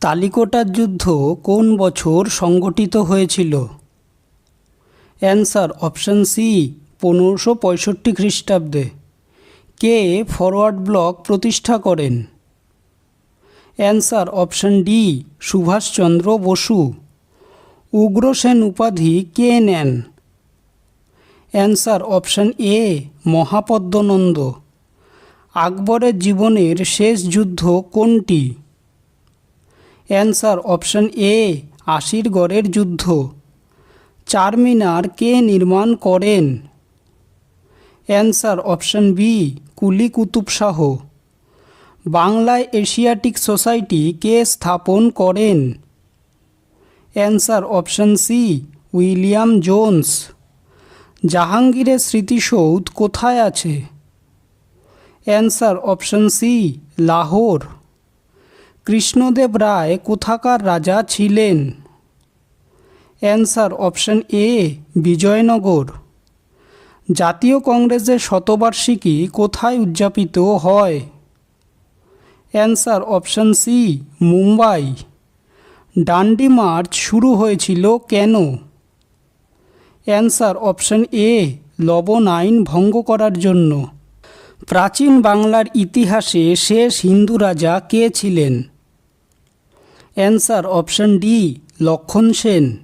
তালিকোটার যুদ্ধ কোন বছর সংগঠিত হয়েছিল? অ্যান্সার অপশন সি 1565 খ্রিস্টাব্দে। কে ফরওয়ার্ড ব্লক প্রতিষ্ঠা করেন? Answer option D Subhash Chandra Bose. Ugrasen উপাধি কে নেন? Answer option A Mahapadmananda. আকবরের জীবনের শেষ যুদ্ধ কোনটি? অ্যান্সার অপশন এ আশিরগড়ের যুদ্ধ। চারমিনার কে নির্মাণ করেন? অ্যান্সার অপশন বি কুলি কুতুব শাহ। বাংলায় এশিয়াটিক সোসাইটি কে স্থাপন করেন? Answer option C William Jones. জাহাঙ্গীরের স্মৃতিসৌধ কোথায় আছে? Answer option C Lahore. Krishnadeva Raya কোথাকার রাজা ছিলেন? Answer option A Vijayanagar. জাতীয় কংগ্রেসের শতবার্ষিকী কোথায় উদযাপিত হয়? Answer option C Mumbai. Dandi march শুরু হয়েছিল কেন? অ্যান্সার অপশন এ লবণ আইন ভঙ্গ করার জন্য। প্রাচীন বাংলার ইতিহাসে শেষ হিন্দু রাজা কে ছিলেন? অ্যান্সার অপশন ডি লক্ষণ সেন।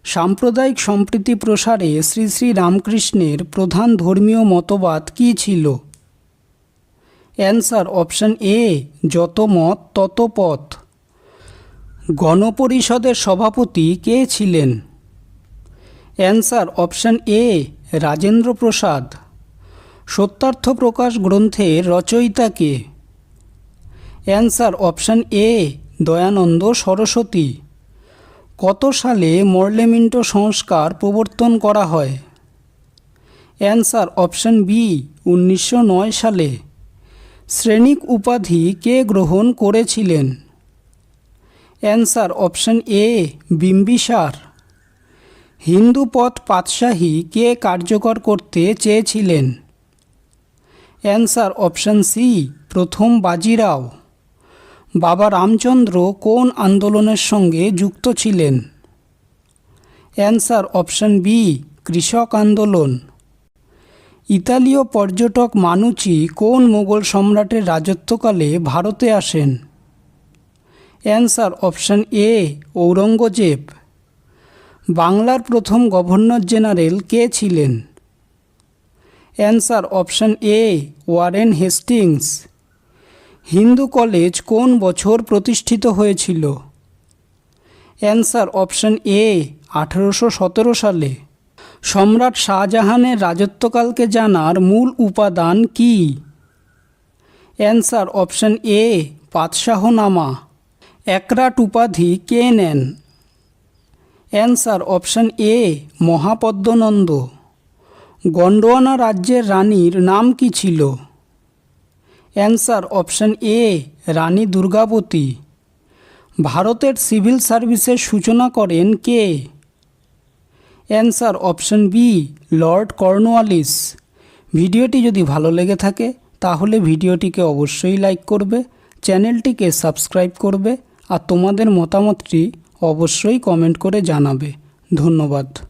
সাম্প্রদায়িক সম্প্রীতি প্রসারে শ্রী শ্রী রামকৃষ্ণের প্রধান ধর্মীয় মতবাদ কী ছিল? অ্যান্সার অপশন এ যত মত তত পথ। গণপরিষদের সভাপতি কে ছিলেন? Answer option A Rajendra Prasad. Satyarth Prakash গ্রন্থের রচয়িতা কে? Answer option A Dayanand Saraswati. কত সালে মরলেমিন্টো সংস্কার প্রবর্তন করা হয়? অ্যান্সার অপশন বি 1909 সালে। শ্রেণিক উপাধি কে গ্রহণ করেছিলেন? অ্যান্সার অপশন এ বিম্বিসার। হিন্দু পথ পাতশাহী কে কার্যকর করতে চেয়েছিলেন? অ্যান্সার অপশন সি প্রথম বাজিরাও। বাবা রামচন্দ্র কোন আন্দোলনের সঙ্গে যুক্ত ছিলেন? অ্যান্সার অপশন বি কৃষক আন্দোলন। ইতালীয় পর্যটক মানুচি কোন মোগল সম্রাটের রাজত্বকালে ভারতে আসেন? অ্যান্সার অপশন এ ঔরঙ্গজেব। বাংলার প্রথম গভর্নর জেনারেল কে ছিলেন? অ্যান্সার অপশন এ ওয়ারেন হেস্টিংস। হিন্দু কলেজ কোন বছর প্রতিষ্ঠিত হয়েছিল? অ্যান্সার অপশন এ 1817 সালে। সম্রাট শাহজাহানের রাজত্বকালকে জানার মূল উপাদান কি? অ্যান্সার অপশন এ পাতশাহনামা। একরাট উপাধি কে নেন? Answer option A Mahapadmananda. Gondwana রাজ্যের রানীর নাম কি ছিল? Answer option A Rani Durgavati. ভারতের সিভিল সার্ভিসের সূচনা করেন কে? Answer option B Lord Cornwallis. ভিডিওটি যদি ভালো লেগে থাকে তাহলে ভিডিওটিকে অবশ্যই লাইক করবে, চ্যানেলটিকে সাবস্ক্রাইব করবে আর তোমাদের মতামতটি অবশ্যই কমেন্ট করে জানাবে। ধন্যবাদ।